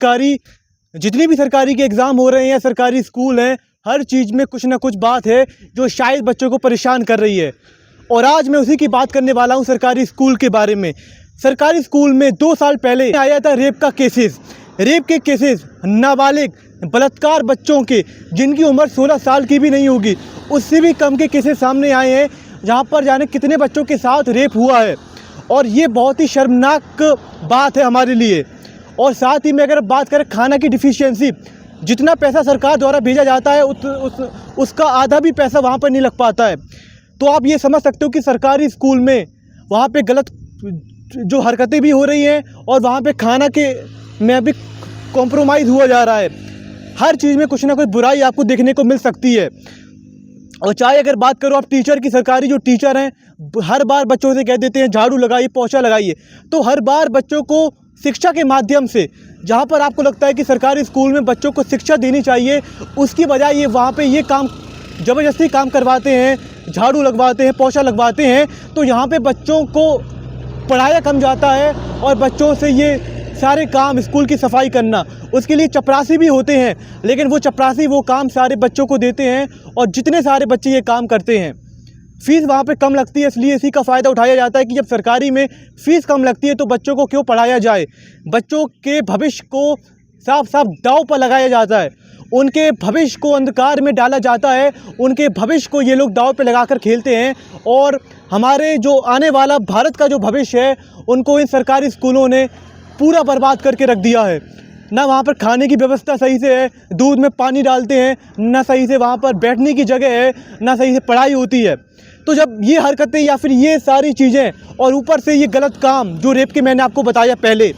सरकारी जितनी भी सरकारी के एग्ज़ाम हो रहे हैं, सरकारी स्कूल हैं, हर चीज़ में कुछ ना कुछ बात है जो शायद बच्चों को परेशान कर रही है। और आज मैं उसी की बात करने वाला हूँ, सरकारी स्कूल के बारे में। सरकारी स्कूल में 2 साल पहले आया था रेप के केसेस नाबालिग बलात्कार बच्चों के, जिनकी उम्र 16 साल की भी नहीं होगी, उससे भी कम के केसेस सामने आए हैं, जहाँ पर जाने कितने बच्चों के साथ रेप हुआ है। और ये बहुत ही शर्मनाक बात है हमारे लिए। और साथ ही में अगर बात करें खाना की डिफिशियंसी, जितना पैसा सरकार द्वारा भेजा जाता है उसका आधा भी पैसा वहाँ पर नहीं लग पाता है। तो आप ये समझ सकते हो कि सरकारी स्कूल में वहाँ पे गलत जो हरकतें भी हो रही हैं और वहाँ पे खाना के में भी कॉम्प्रोमाइज़ हुआ जा रहा है। हर चीज़ में कुछ ना कुछ बुराई आपको देखने को मिल सकती है। और चाहे अगर बात करो आप टीचर की, सरकारी जो टीचर हैं हर बार बच्चों से कह देते हैं झाड़ू लगाइए, पोछा लगाइए। तो हर बार बच्चों को शिक्षा के माध्यम से, जहाँ पर आपको लगता है कि सरकारी स्कूल में बच्चों को शिक्षा देनी चाहिए, उसकी बजाय ये वहाँ पे ये काम ज़बरदस्ती काम करवाते हैं, झाड़ू लगवाते हैं, पोछा लगवाते हैं। तो यहाँ पे बच्चों को पढ़ाया कम जाता है और बच्चों से ये सारे काम, स्कूल की सफाई करना, उसके लिए चपरासी भी होते हैं, लेकिन वो चपरासी वो काम सारे बच्चों को देते हैं और जितने सारे बच्चे ये काम करते हैं। फ़ीस वहाँ पे कम लगती है, इसलिए इसी का फ़ायदा उठाया जाता है कि जब सरकारी में फ़ीस कम लगती है तो बच्चों को क्यों पढ़ाया जाए। बच्चों के भविष्य को साफ साफ दांव पर लगाया जाता है, उनके भविष्य को अंधकार में डाला जाता है, उनके भविष्य को ये लोग दांव पे लगाकर खेलते हैं। और हमारे जो आने वाला भारत का जो भविष्य है, उनको इन सरकारी स्कूलों ने पूरा बर्बाद करके रख दिया है। ना वहाँ पर खाने की व्यवस्था सही से है, दूध में पानी डालते हैं, ना सही से वहाँ पर बैठने की जगह है, ना सही से पढ़ाई होती है। तो जब ये हरकतें या फिर ये सारी चीज़ें और ऊपर से ये गलत काम जो रेप के मैंने आपको बताया पहले,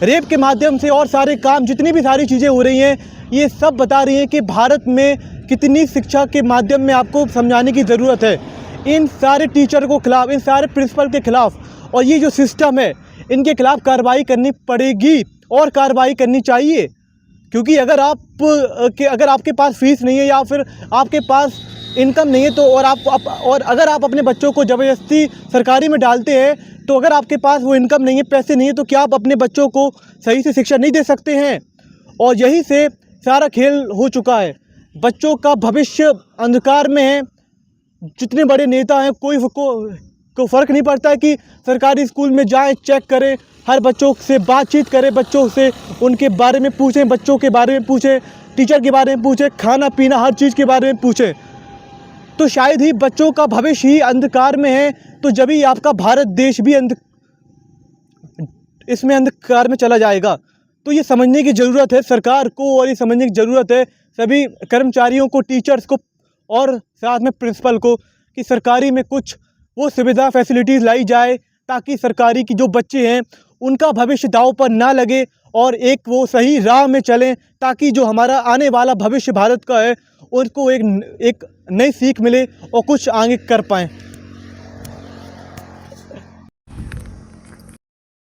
रेप के माध्यम से और सारे काम, जितनी भी सारी चीज़ें हो रही हैं, ये सब बता रही हैं कि भारत में कितनी शिक्षा के माध्यम में आपको समझाने की ज़रूरत है इन सारे टीचर को खिलाफ, इन सारे प्रिंसिपल के खिलाफ। और ये जो सिस्टम है, इनके खिलाफ कार्रवाई करनी पड़ेगी और कार्रवाई करनी चाहिए। क्योंकि अगर आपके पास फीस नहीं है या फिर आपके पास इनकम नहीं है तो और अगर आप अपने बच्चों को ज़बरदस्ती सरकारी में डालते हैं, तो अगर आपके पास वो इनकम नहीं है, पैसे नहीं है, तो क्या आप अपने बच्चों को सही से शिक्षा नहीं दे सकते हैं। और यही से सारा खेल हो चुका है। बच्चों का भविष्य अंधकार में है। जितने बड़े नेता हैं, कोई को फ़र्क नहीं पड़ता है कि सरकारी स्कूल में जाएं, चेक करें, हर बच्चों से बातचीत करें, बच्चों से उनके बारे में पूछें, बच्चों के बारे में पूछें, टीचर के बारे में पूछें, खाना पीना हर चीज़ के बारे में पूछें। तो शायद ही बच्चों का भविष्य ही अंधकार में है, तो जब ही आपका भारत देश भी इसमें अंधकार में चला जाएगा। तो ये समझने की ज़रूरत है सरकार को, और ये समझने की ज़रूरत है सभी कर्मचारियों को, टीचर्स को और साथ में प्रिंसिपल को, कि सरकारी में कुछ वो सुविधा फैसिलिटीज़ लाई जाए ताकि सरकारी की जो बच्चे हैं उनका भविष्य दांव पर ना लगे और एक वो सही राह में चलें, ताकि जो हमारा आने वाला भविष्य भारत का है उनको एक नई सीख मिले और कुछ आगे कर पाएँ।